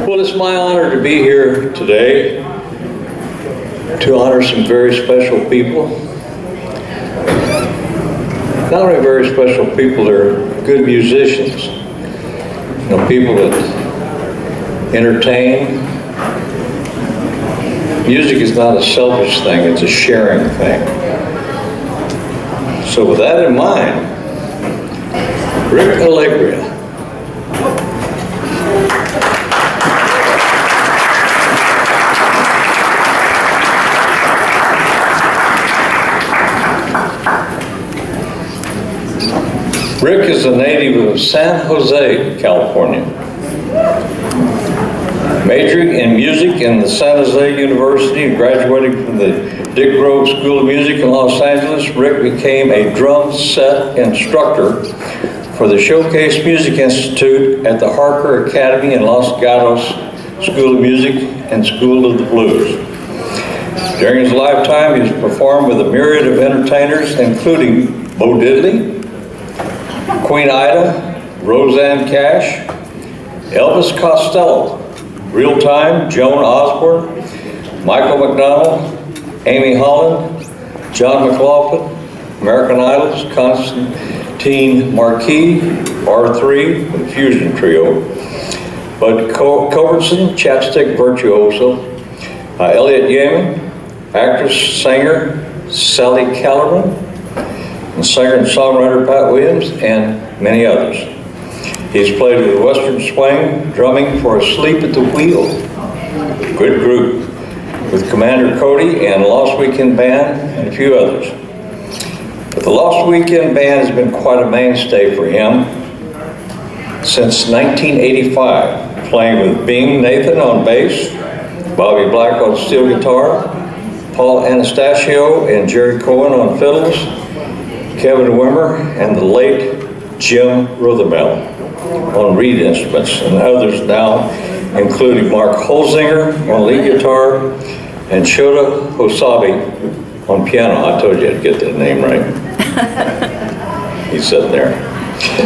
Well, it's my honor to be here today to honor some very special people. Not only very special people, they're good musicians. You know, people that entertain. Music is not a selfish thing, it's a sharing thing. So with that in mind, Rick Allegria. Rick is a native of San Jose, California. Majoring in music in the San Jose University and graduating from the Dick Grove School of Music in Los Angeles, Rick became a drum set instructor for the Showcase Music Institute at the Harker Academy in Los Gatos School of Music and School of the Blues. During his lifetime, he's performed with a myriad of entertainers, including Bo Diddley, Queen Ida, Roseanne Cash, Elvis Costello, Real Time, Joan Osborne, Michael McDonald, Amy Holland, John McLaughlin, American Idols, Constantine Marquis, R3, the Fusion Trio, Bud Culbertson, Chapstick Virtuoso, Elliot Yeaman, actress, singer, Sally Kellerman, and singer and songwriter Pat Williams, and many others. He's played with Western Swing, drumming for Asleep at the Wheel, good group, with Commander Cody and Lost Weekend Band, and a few others. But the Lost Weekend Band has been quite a mainstay for him since 1985, playing with Bing Nathan on bass, Bobby Black on steel guitar, Paul Anastasio and Jerry Cohen on fiddles, Kevin Wimmer and the late Jim Rothermel on reed instruments, and others now, including Mark Holzinger on lead guitar and Shota Hosabi on piano. I told you I'd get that name right. He's sitting there.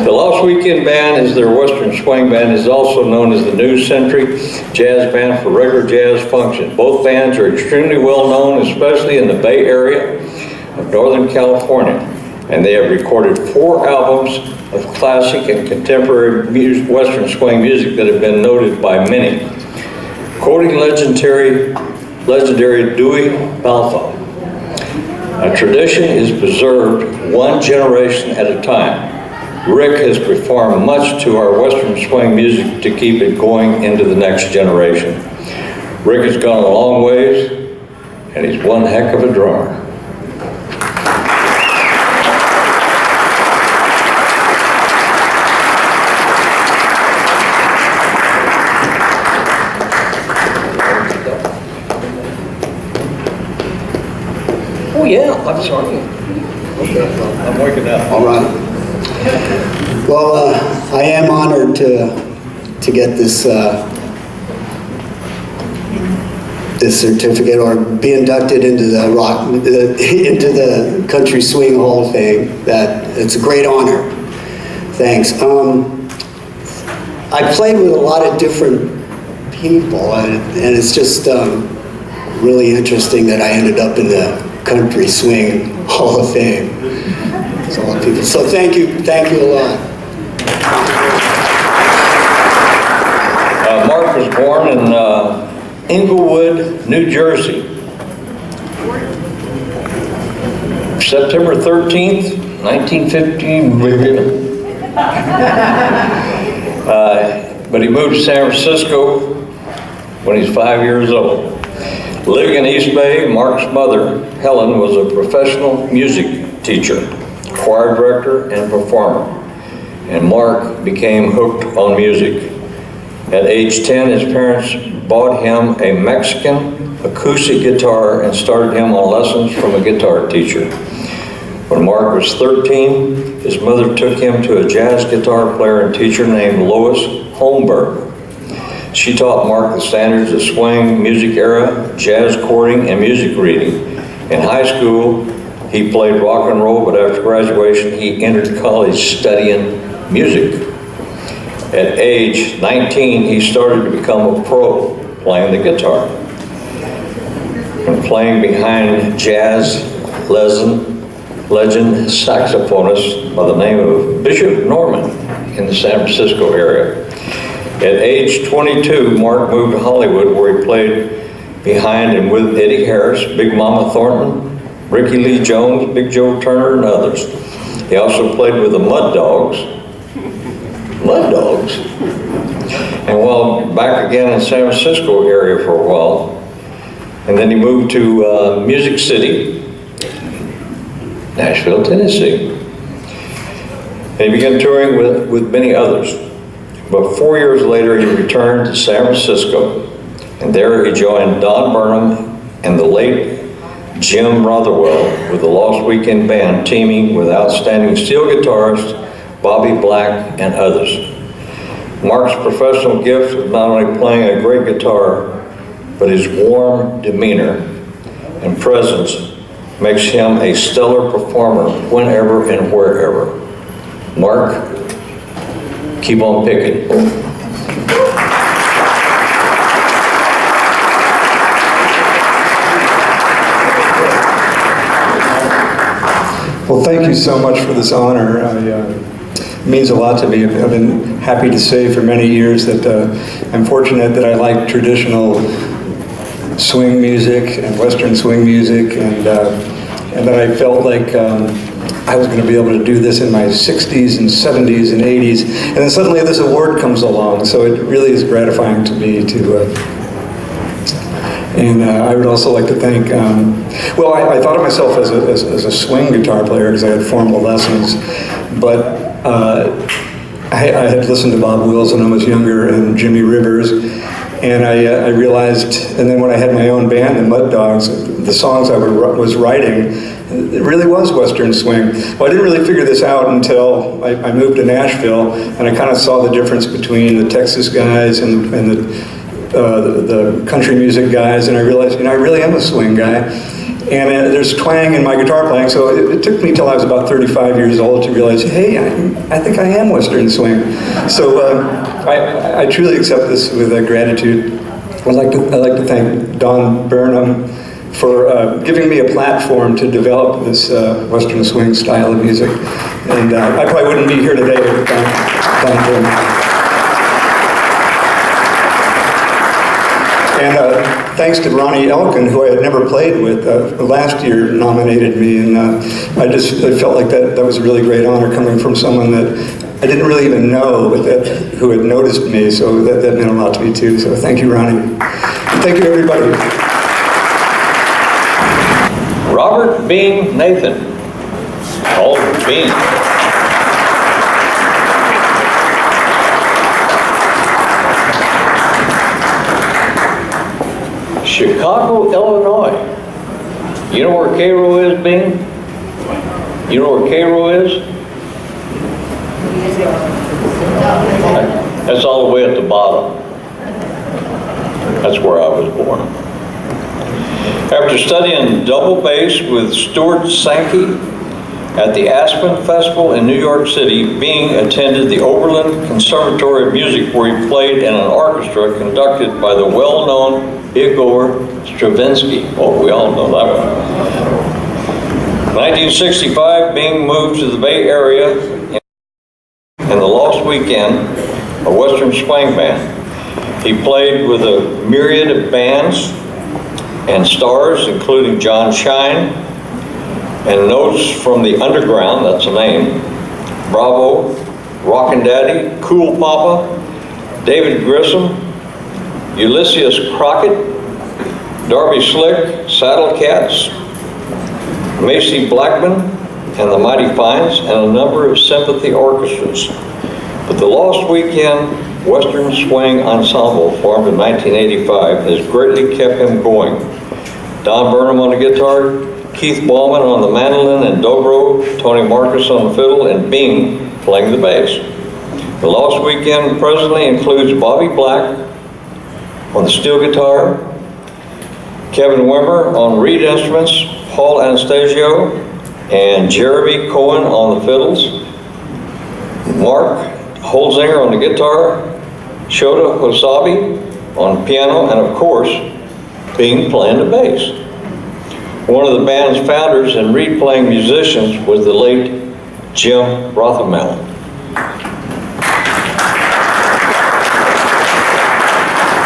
The Lost Weekend Band is their Western Swing band, is also known as the New Century Jazz Band for regular jazz functions. Both bands are extremely well known, especially in the Bay Area of Northern California, and they have recorded 4 albums of classic and contemporary Western Swing music that have been noted by many. Quoting legendary Dewey Balfa, a tradition is preserved one generation at a time. Rick has performed much to our Western Swing music to keep it going into the next generation. Rick has gone a long ways, and he's one heck of a drummer. Oh yeah, I'm sorry. I'm waking up. All right. Well, I am honored to get this this certificate, or be inducted into into the Country Swing Hall of Fame. It's a great honor. Thanks. I played with a lot of different people, and it's just really interesting that I ended up in the Country Swing Hall of Fame. So thank you a lot. Mark was born in Englewood, New Jersey, September 13th, 1915. But he moved to San Francisco when he's 5 years old. Living in East Bay, Mark's mother, Helen, was a professional music teacher, choir director, and performer, and Mark became hooked on music. At age 10, his parents bought him a Mexican acoustic guitar and started him on lessons from a guitar teacher. When Mark was 13, his mother took him to a jazz guitar player and teacher named Lois Holmberg. She taught Mark the standards of swing music era, jazz chording, and music reading. In high school, he played rock and roll, but after graduation, he entered college studying music. At age 19, he started to become a pro playing the guitar and playing behind jazz legend saxophonist by the name of Bishop Norman in the San Francisco area. At age 22, Mark moved to Hollywood, where he played behind and with Eddie Harris, Big Mama Thornton, Ricky Lee Jones, Big Joe Turner, and others. He also played with the Mud Dogs. Mud Dogs? And while back again in the San Francisco area for a while, and then he moved to Music City, Nashville, Tennessee. And he began touring with many others. But 4 years later, he returned to San Francisco, and there he joined Don Burnham and the late Jim Rotherwell with the Lost Weekend Band, teaming with outstanding steel guitarist Bobby Black and others. Mark's professional gift of not only playing a great guitar, but his warm demeanor and presence makes him a stellar performer whenever and wherever. Mark, keep on picking. Well, thank you so much for this honor. It means a lot to me. I've been happy to say for many years that I'm fortunate that I like traditional swing music and Western swing music, and that I felt like I was going to be able to do this in my 60s and 70s and 80s, and then suddenly this award comes along, so it really is gratifying to me to, and I would also like to thank, well, I thought of myself as a swing guitar player because I had formal lessons, but I had listened to Bob Wills when I was younger and Jimmy Rivers, and I realized, and then when I had my own band, the Mud Dogs, the songs I was writing, it really was Western swing. Well, I didn't really figure this out until I moved to Nashville, and I kind of saw the difference between the Texas guys and the country music guys, and I realized, I really am a swing guy. And there's twang in my guitar playing, so it took me till I was about 35 years old to realize, hey, I think I am Western swing. So I truly accept this with gratitude. I'd like to thank Don Burnham for giving me a platform to develop this Western swing style of music. And I probably wouldn't be here today without Don Burnham. And thanks to Ronnie Elkin, who I had never played with, last year nominated me, and I felt like that was a really great honor coming from someone that I didn't really even know, but who had noticed me, so that meant a lot to me too. So thank you, Ronnie. And thank you, everybody. Robert Bean Nathan, called Bean. Chicago, Illinois. You know where Cairo is, Bean? You know where Cairo is? That's all the way at the bottom. That's where I was born. After studying double bass with Stuart Sankey at the Aspen Festival in New York City, Bean attended the Oberlin Conservatory of Music, where he played in an orchestra conducted by the well-known Igor Stravinsky. Oh, we all know that one. 1965, Bean moved to the Bay Area in the Lost Weekend, a Western swing band. He played with a myriad of bands and stars, including John Shine and Notes from the Underground, that's a name, Bravo, Rockin' Daddy, Cool Papa, David Grissom, Ulysses Crockett, Darby Slick, Saddle Cats, Macy Blackman, and the Mighty Fines, and a number of sympathy orchestras. But the Lost Weekend Western Swing Ensemble, formed in 1985, has greatly kept him going. Don Burnham on the guitar, Keith Ballman on the mandolin and dobro, Tony Marcus on the fiddle, and Bean playing the bass. The Lost Weekend presently includes Bobby Black on the steel guitar, Kevin Wimmer on reed instruments, Paul Anastasio and Jeremy Cohen on the fiddles, Mark Holzinger on the guitar, Shota Wasabi on piano, and of course, Bing playing the bass. One of the band's founders and replaying musicians was the late Jim Rothermel.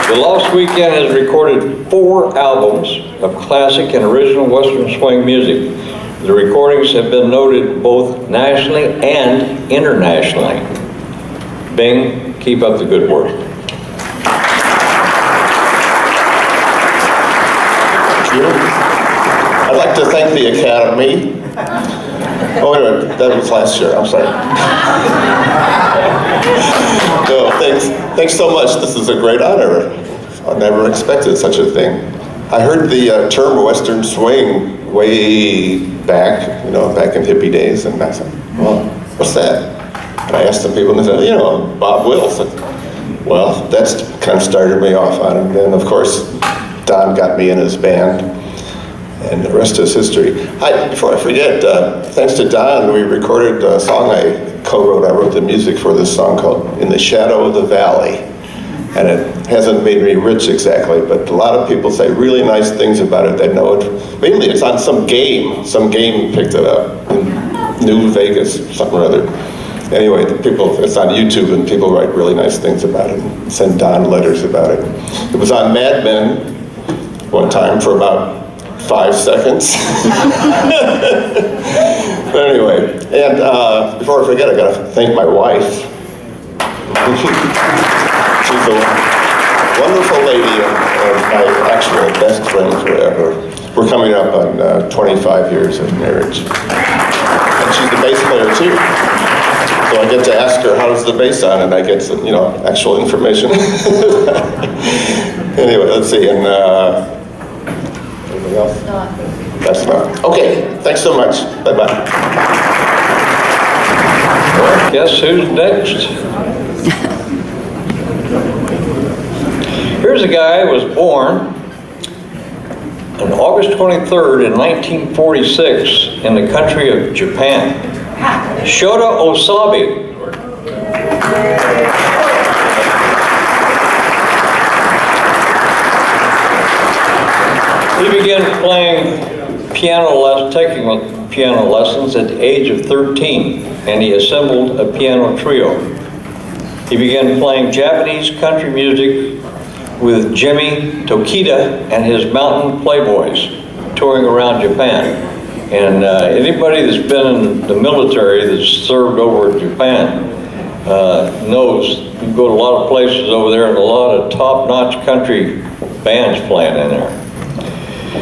The Lost Weekend has recorded 4 albums of classic and original Western swing music. The recordings have been noted both nationally and internationally. Bing, keep up the good work. I'd like to thank the Academy. Oh, wait a minute, that was last year, I'm sorry. No, thanks so much. This is a great honor. I never expected such a thing. I heard the term Western swing way back, back in hippie days, and I said, well, what's that? And I asked some people, and they said, Bob Wills. Well, that's kind of started me off on it. And then, of course, Don got me in his band, and the rest is history. Before I forget, thanks to Don, we recorded a song I co-wrote. I wrote the music for this song called In the Shadow of the Valley. And it hasn't made me rich exactly, but a lot of people say really nice things about it. They know it. Mainly it's on some game. Some game picked it up in New Vegas, something or other. Anyway, it's on YouTube, and people write really nice things about it and send Don letters about it. It was on Mad Men one time for about 5 seconds. But anyway, and before I forget, I gotta thank my wife. She's a wonderful lady and my actual best friend forever. We're coming up on 25 years of marriage. And she's the bass player too. So I get to ask her, how does the bass sound? And I get some, actual information. Anyway, let's see, and anything else? That's enough. Okay, thanks so much. Bye-bye. Guess who's next? Here's a guy who was born on August 23rd in 1946 in the country of Japan. Shota Wasabi. He began taking piano lessons at the age of 13, and he assembled a piano trio. He began playing Japanese country music with Jimmy Tokita and his Mountain Playboys, touring around Japan. And anybody that's been in the military that's served over in Japan knows you can go to a lot of places over there and a lot of top-notch country bands playing in there.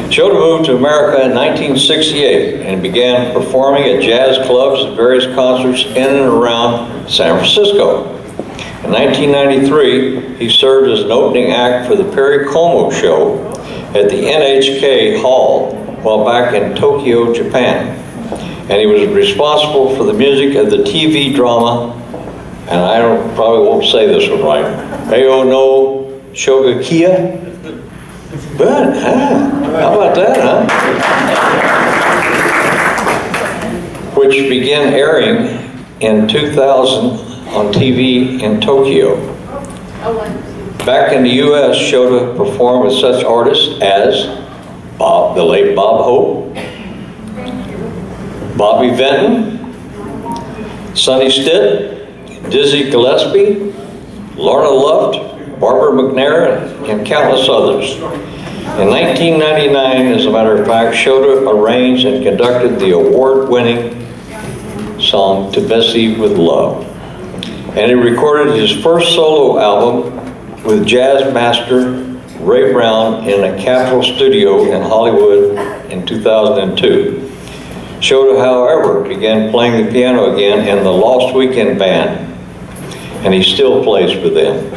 Shota moved to America in 1968 and began performing at jazz clubs and various concerts in and around San Francisco. In 1993, he served as an opening act for the Perry Como show at the NHK Hall while back in Tokyo, Japan. And he was responsible for the music of the TV drama, and I probably won't say this one right, Heyo no Shogakuya. But, how about that, huh? Which began airing in 2000 on TV in Tokyo. Back in the U.S., Shota performed with such artists as the late Bob Hope, Bobby Vinton, Sonny Stitt, Dizzy Gillespie, Lorna Luft, Barbara McNair, and countless others. In 1999, as a matter of fact, Shota arranged and conducted the award-winning song To Bessie with Love. And he recorded his first solo album with jazz master Ray Brown in a Capitol studio in Hollywood in 2002. Shota, however, began playing the piano again in the Lost Weekend band, and he still plays with them.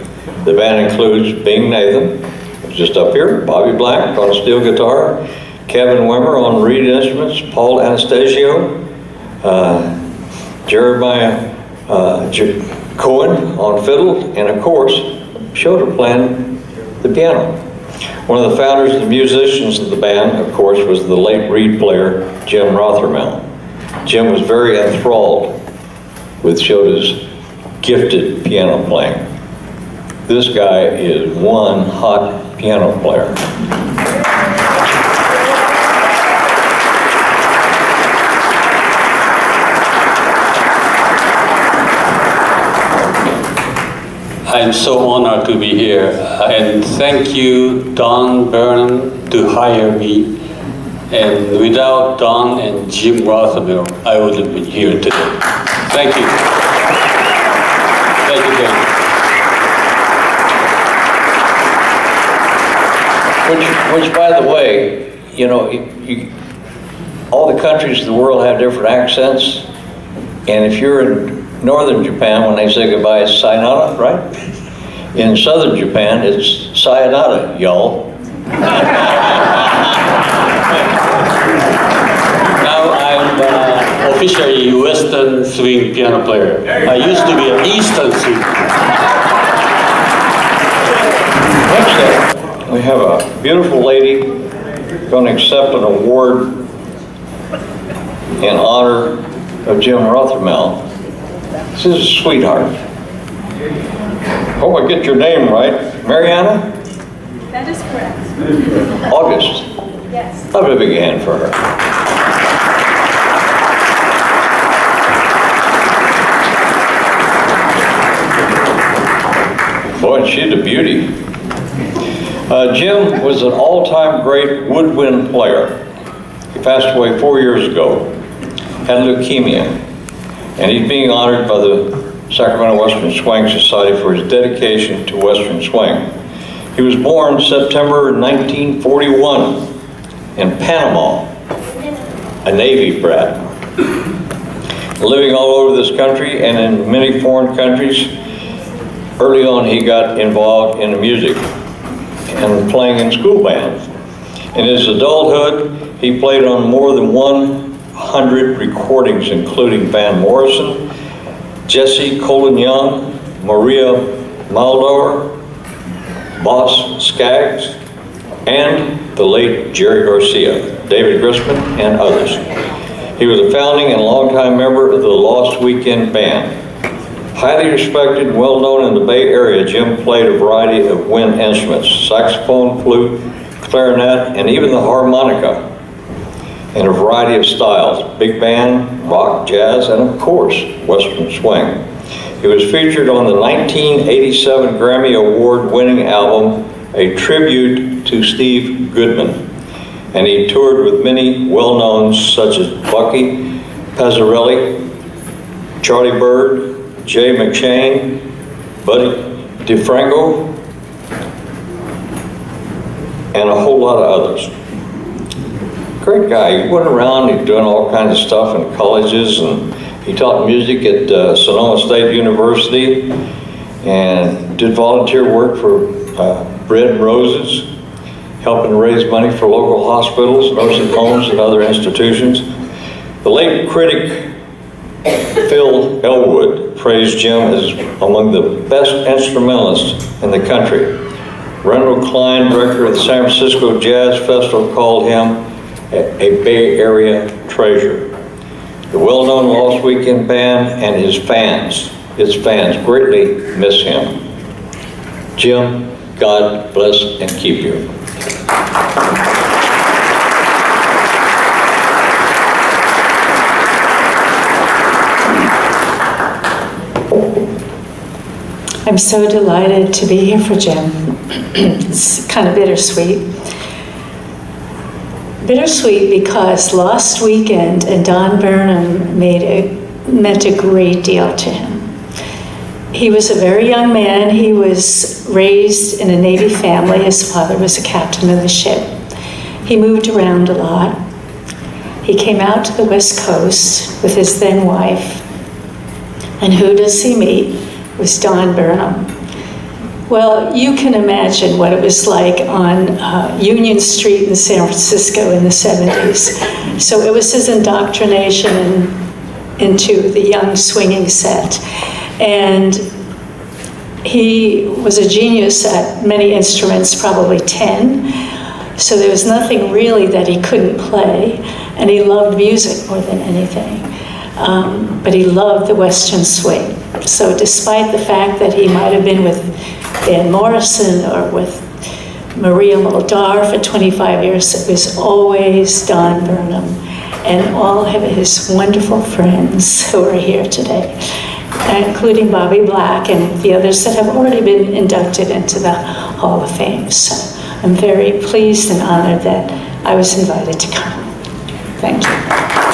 The band includes Bing Nathan, just up here, Bobby Black on steel guitar, Kevin Wimmer on reed instruments, Paul Anastasio, Jeremiah Cohen on fiddle, and of course, Shota playing the piano. One of the founders and musicians of the band, of course, was the late reed player, Jim Rothermel. Jim was very enthralled with Shota's gifted piano playing. This guy is one hot piano player. I'm so honored to be here, and thank you, Don Burnham, to hire me. And without Don and Jim Rothermel, I would have been here today. Thank you. Thank you very much. Which, by the way, you know, all the countries of the world have different accents, and if you're in northern Japan, when they say goodbye, it's sayonara, right? In southern Japan, it's sayonara, y'all. Now I'm officially Western swing piano player. I used to be an Eastern swing. Next up, we have a beautiful lady going to accept an award in honor of Jim Rothermel. This is a sweetheart. Hope I get your name right. Mariana? That is correct. August. Yes. Have a big hand for her. Boy, she's a beauty. Jim was an all-time great woodwind player. He passed away 4 years ago, had leukemia, and he's being honored by the Sacramento Western Swing Society for his dedication to Western swing. He was born September 1941 in Panama, a Navy brat. Living all over this country and in many foreign countries, early on he got involved in music and playing in school bands. In his adulthood, he played on more than 100 recordings, including Van Morrison, Jesse Colin Young, Maria Maldor, Boss Skaggs, and the late Jerry Garcia, David Grisman, and others. He was a founding and longtime member of the Lost Weekend Band. Highly respected and well-known in the Bay Area, Jim played a variety of wind instruments, saxophone, flute, clarinet, and even the harmonica in a variety of styles, big band, rock, jazz, and of course, Western swing. He was featured on the 1987 Grammy Award-winning album, A Tribute to Steve Goodman, and he toured with many well-knowns such as Bucky Pazzarelli, Charlie Bird, Jay McShane, Buddy DeFranco, and a whole lot of others. Great guy. He went around, he's doing all kinds of stuff in colleges, and he taught music at Sonoma State University and did volunteer work for Bread and Roses, helping raise money for local hospitals, nursing homes, and other institutions. The late critic Phil Elwood praised Jim as among the best instrumentalists in the country. Randall Klein, director of the San Francisco Jazz Festival, called him a Bay Area treasure. The well-known Lost Weekend Band and his fans greatly miss him. Jim, God bless and keep you. I'm so delighted to be here for Jim. It's kind of bittersweet. Bittersweet because Lost Weekend and Don Burnham meant a great deal to him. He was a very young man. He was raised in a Navy family. His father was a captain of the ship. He moved around a lot. He came out to the West Coast with his then wife. And who does he meet? It was Don Burnham. Well, you can imagine what it was like on Union Street in San Francisco in the 70s. So it was his indoctrination into the young swinging set. And he was a genius at many instruments, probably 10. So there was nothing really that he couldn't play. And he loved music more than anything. but he loved the Western swing. So despite the fact that he might have been with Van Morrison or with Maria Muldaur for 25 years, it was always Don Burnham and all of his wonderful friends who are here today, including Bobby Black and the others that have already been inducted into the Hall of Fame. So I'm very pleased and honored that I was invited to come. Thank you.